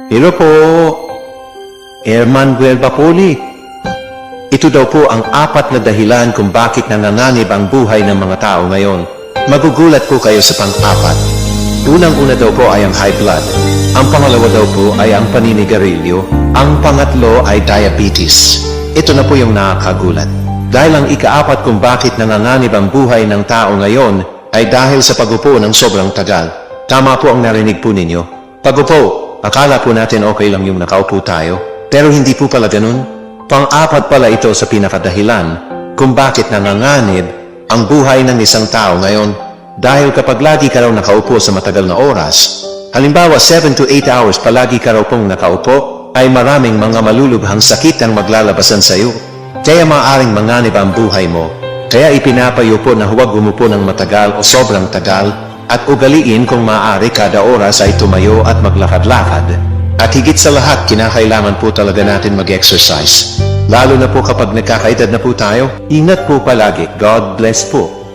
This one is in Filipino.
Hello po, Herman Guelbapoli. Ito daw po ang 4 na dahilan kung bakit nanganganib ang buhay ng mga tao ngayon. Magugulat po kayo sa pang-4. Unang-una daw po ay ang high blood. Ang pangalawa daw po ay ang paninigarilyo. Ang pangatlo ay diabetes. Ito na po yung nakakagulat. Dahil ang ika-4 kung bakit nanganganib ang buhay ng tao ngayon ay dahil sa pagupo ng sobrang tagal. Tama po ang narinig po ninyo. Pagupo, akala po natin okay lang yung nakaupo tayo. Pero hindi po pala ganun. Pang-4 pala ito sa pinakadahilan kung bakit nanganganib ang buhay ng isang tao ngayon. Dahil kapag lagi ka raw nakaupo sa matagal na oras, halimbawa 7 to 8 hours palagi ka raw pong nakaupo, ay maraming mga malulubhang sakit ang maglalabasan sa iyo. Kaya maaaring manganib ang buhay mo. Kaya ipinapayo po na huwag umupo ng matagal o sobrang tagal, at ugaliin kung maaari kada oras ay tumayo at maglakad-lakad. At higit sa lahat, kinakailangan po talaga natin mag-exercise. Lalo na po kapag nagkakaedad na po tayo, ingat po palagi. God bless po.